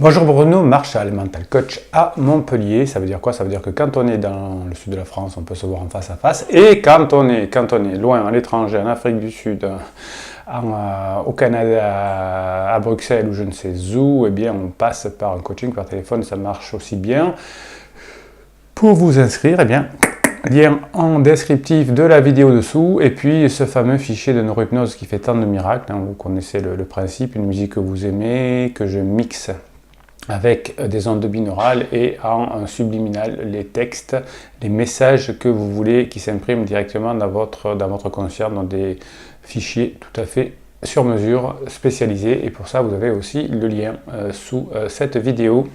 Bonjour Bruno Marchal, mental coach à Montpellier. Ça veut dire quoi? Ça veut dire que quand on est dans le sud de la France, on peut se voir en face à face. Et quand on est loin, à l'étranger, en Afrique du Sud, au Canada, à Bruxelles ou je ne sais où, eh bien on passe par un coaching par téléphone. Ça marche aussi bien. Pour vous inscrire, eh bien, lien en descriptif de la vidéo dessous, et puis ce fameux fichier de neurohypnose qui fait tant de miracles. Vous connaissez le principe, une musique que vous aimez, que je mixe avec des ondes binaurales et en subliminal les textes, les messages que vous voulez qui s'impriment directement dans votre conscience, dans des fichiers tout à fait sur mesure, spécialisés. Et pour ça, vous avez aussi le lien sous cette vidéo.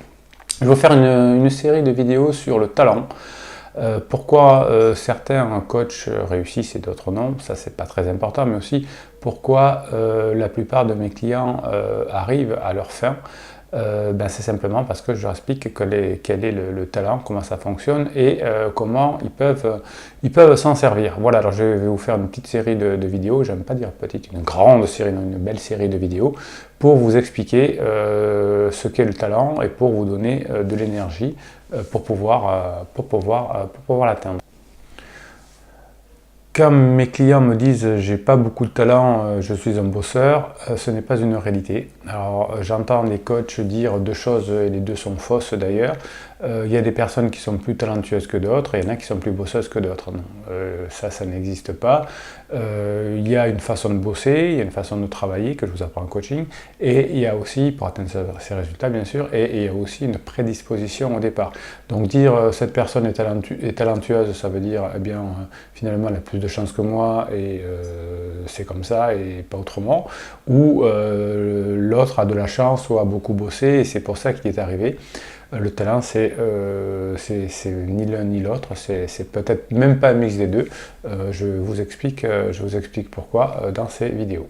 Je vais vous faire une série de vidéos sur le talent. Pourquoi certains coachs réussissent et d'autres non, ça c'est pas très important, mais aussi pourquoi la plupart de mes clients arrivent à leur fin. C'est simplement parce que je leur explique quel est le talent, comment ça fonctionne et comment ils peuvent s'en servir. Voilà, alors je vais vous faire une petite série de vidéos, j'aime pas dire petite, une grande série, non, une belle série de vidéos pour vous expliquer ce qu'est le talent et pour vous donner de l'énergie pour pouvoir l'atteindre. Quand mes clients me disent j'ai pas beaucoup de talent, je suis un bosseur, ce n'est pas une réalité. Alors j'entends les coachs dire deux choses et les deux sont fausses d'ailleurs. Il y a des personnes qui sont plus talentueuses que d'autres et il y en a qui sont plus bosseuses que d'autres. Ça n'existe pas. Il y a une façon de bosser, il y a une façon de travailler que je vous apprends en coaching et il y a aussi, pour atteindre ces résultats bien sûr, et il y a aussi une prédisposition au départ. Donc dire cette personne est talentueuse, ça veut dire eh bien finalement elle a plus de chance que moi et c'est comme ça et pas autrement, ou l'autre a de la chance ou a beaucoup bossé et c'est pour ça qu'il est arrivé. Le talent, c'est ni l'un ni l'autre, c'est peut-être même pas un mix des deux. Je vous explique pourquoi dans ces vidéos.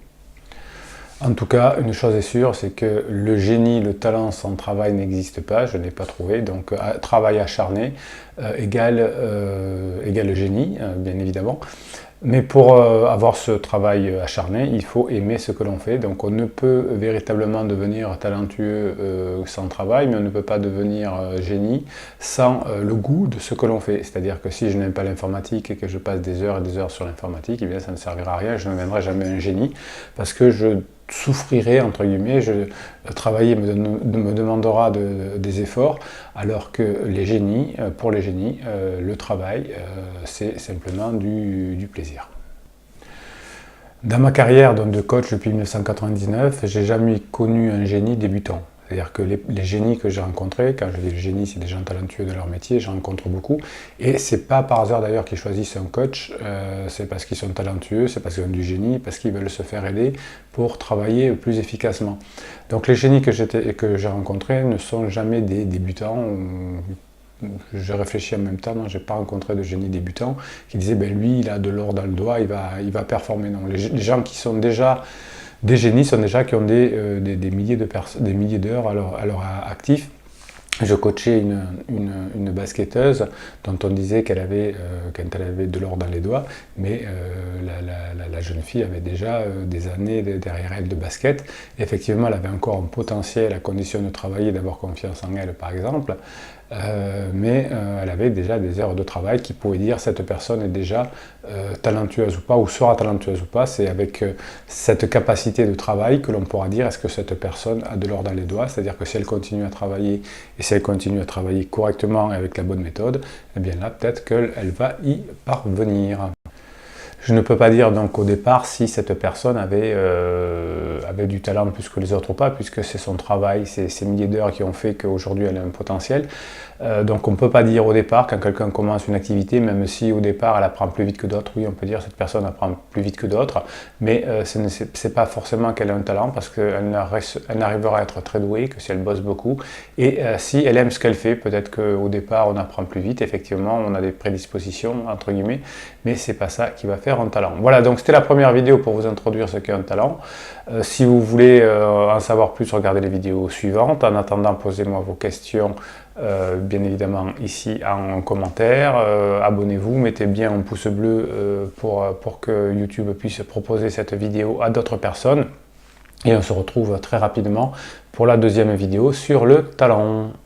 En tout cas, une chose est sûre, c'est que le génie, le talent sans travail n'existe pas, je ne l'ai pas trouvé. Donc, travail acharné égale génie, bien évidemment. Mais pour avoir ce travail acharné, il faut aimer ce que l'on fait. Donc on ne peut véritablement devenir talentueux sans travail, mais on ne peut pas devenir génie sans le goût de ce que l'on fait. C'est-à-dire que si je n'aime pas l'informatique et que je passe des heures et des heures sur l'informatique, eh bien ça ne servira à rien, je ne deviendrai jamais un génie, parce que je souffrirai, entre guillemets, travailler me demandera des efforts, alors que les génies, pour les génies, le travail, c'est simplement du plaisir. Dans ma carrière de coach depuis 1999, j'ai jamais connu un génie débutant. C'est-à-dire que les génies que j'ai rencontrés, quand je dis le génie, c'est des gens talentueux de leur métier, j'en rencontre beaucoup. Et c'est pas par hasard d'ailleurs qu'ils choisissent un coach, c'est parce qu'ils sont talentueux, c'est parce qu'ils ont du génie, parce qu'ils veulent se faire aider pour travailler plus efficacement. Donc les génies que j'ai rencontrés ne sont jamais des débutants. Je réfléchis en même temps, non, j'ai pas rencontré de génie débutant qui disait ben lui il a de l'or dans le doigt, il va performer. Non, les gens qui sont déjà des génies sont déjà qui ont des milliers d'heures à leur actif. Je coachais une basketteuse dont on disait qu'elle avait de l'or dans les doigts, mais la jeune fille avait déjà des années derrière elle de basket. Et effectivement, elle avait encore un potentiel à condition de travailler, d'avoir confiance en elle par exemple, mais elle avait déjà des heures de travail qui pouvaient dire cette personne est déjà talentueuse ou pas, ou sera talentueuse ou pas. C'est avec cette capacité de travail que l'on pourra dire est-ce que cette personne a de l'or dans les doigts, c'est-à-dire que si elle continue à travailler et si elle continue à travailler correctement et avec la bonne méthode, eh bien là peut-être qu'elle va y parvenir. Je ne peux pas dire donc au départ si cette personne avait du talent plus que les autres ou pas, puisque c'est son travail, c'est ces milliers d'heures qui ont fait qu'aujourd'hui elle a un potentiel. Donc on ne peut pas dire au départ, quand quelqu'un commence une activité, même si au départ elle apprend plus vite que d'autres, oui on peut dire cette personne apprend plus vite que d'autres, mais ce n'est pas forcément qu'elle a un talent, parce qu'elle n'arrivera à être très douée que si elle bosse beaucoup, et si elle aime ce qu'elle fait, peut-être qu'au départ on apprend plus vite, effectivement on a des prédispositions entre guillemets, mais c'est pas ça qui va faire un talent. Voilà, donc c'était la première vidéo pour vous introduire ce qu'est un talent. Si vous voulez en savoir plus, regardez les vidéos suivantes. En attendant, posez-moi vos questions, bien évidemment, ici en commentaire. Abonnez-vous, mettez bien un pouce bleu pour que YouTube puisse proposer cette vidéo à d'autres personnes. Et on se retrouve très rapidement pour la deuxième vidéo sur le talent.